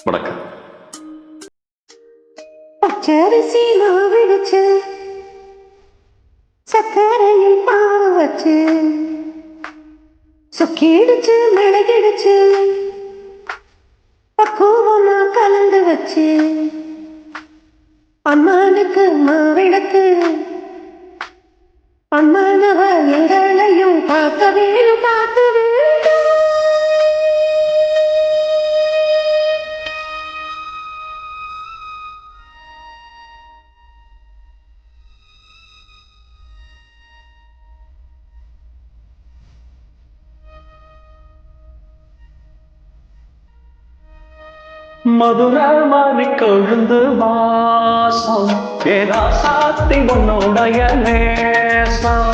வணக்கம். பச்சரிசி மாவிடுச்சு சக்கரையில் பாவு வச்சு சுக்கிடுச்சு மிளகிடுச்சு பக்குவமா கலந்து வச்சு அம்மானுக்கு மாவிடத்து அம்மானவ எங்களையும் பார்க்க வேணும் பார்க்க வேணும். மதுரை மாறி கொழுந்து வாசம் ஏதாசாத்தி உன்னுடைய நேசம்.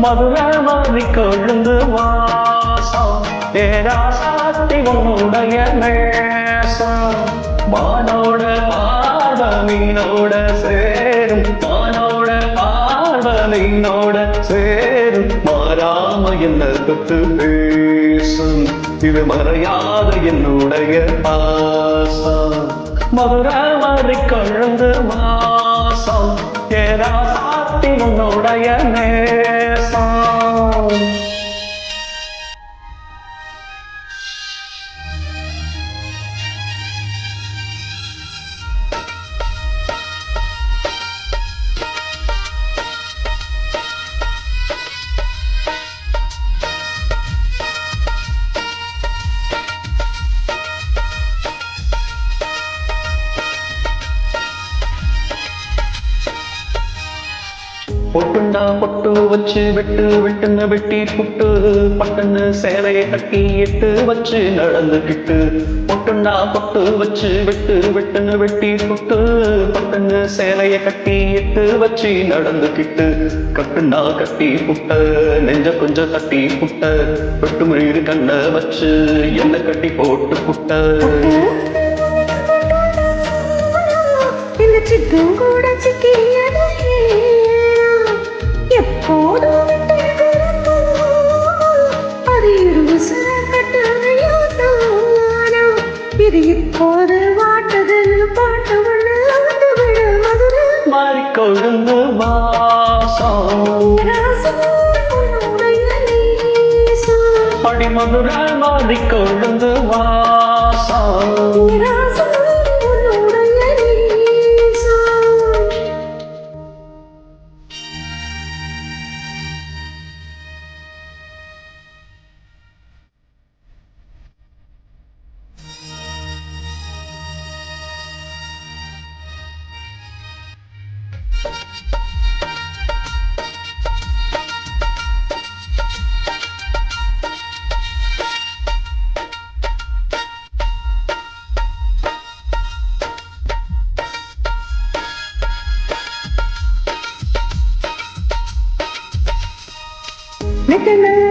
மதுரை மாறி கொழுந்து வாசம் ஏதாசாத்தி உன்னுடைய நேசம். மானோட பார்வமீனோட சேரும் மானோட பார்வமீனோட சேரும் மாறாம என்ன தொட்டு பேசும் இது மறையாத என்னுடைய பாசம். மதுரை மாறி கொழுந்து வாசம் ஏதாசாத்தி உன்னுடைய நேசம். பொட்டுண்டா பொட்டு வச்சு வெட்டு வெட்டுன்னு வெட்டி புட்டு பட்டுன்னு சேலையை கட்டி எட்டு வச்சு நடந்துக்கிட்டு. பொட்டுண்டா பொட்டு வச்சு வெட்டு வெட்டுன்னு வெட்டி புட்டு பட்டுன்னு சேலையை கட்டி எட்டு வச்சு நடந்துக்கிட்டு. கட்டுண்டா கட்டி புட்ட நெஞ்ச கொஞ்சம் கட்டி புட்ட வெட்டு மயிறு கண்ண வச்சு என்ன கட்டி போட்டு புட்ட. கூட எப்போதும் அது இருசர கட்டணையோ தானோ இது இப்போது வாட்டது பாட்டு ஒண்ணு வந்து விட மதுரை மாறி கொழுந்து வாசம் அடி மதுரை மாறி கொழுந்து வாசம்.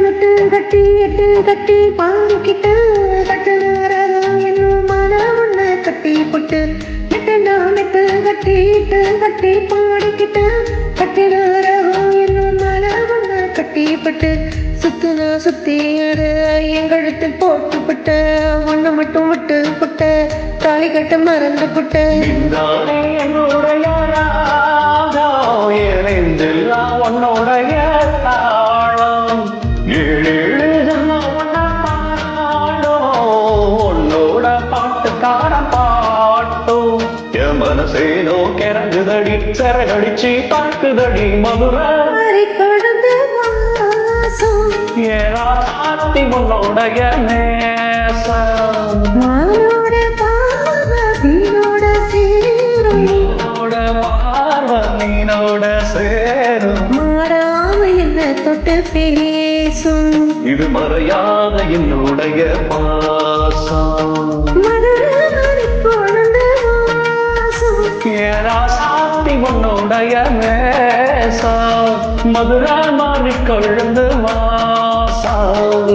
நட்டு கட்டி எட்டு கட்டி பாங்கிட்ட கட்டுறாரோ என்னும் மன ஒண்ணு கட்டி போட்டு நட்டு கட்டி இட்டு கட்டி பாடிக்கிட்ட கட்டினாரோ என்னும் மன ஒண்ணு கட்டி போட்டு சுத்துனா சுத்தி எங்கழுத்தில் போட்டு புட்ட ஒண்ணு மட்டும் விட்டு புட்ட தாலி கட்ட மறந்து புட்ட. உன்னுடைய தாளம் ஏழு உன்னோட பாட்டுக்கார பாட்டும் என் மனசேனோ கிறங்குதடி சிறகடிச்சு தாக்குதடி மதுரை கொழுந்து வாசம் ஏதாத்தி உன்னுடைய நேசம். மானோட பார்வீனோட சேரும் நீனோட சேரும் மாறாம என்ன தொட்டு பேசும் இது மறையாத என்னுடைய பாசம். மதுரை மாறி கொழுந்து வாசம் ஏராசாத்தி உன்னுடைய நேசம். மதுரை மாறி கொழுந்து வாசம்.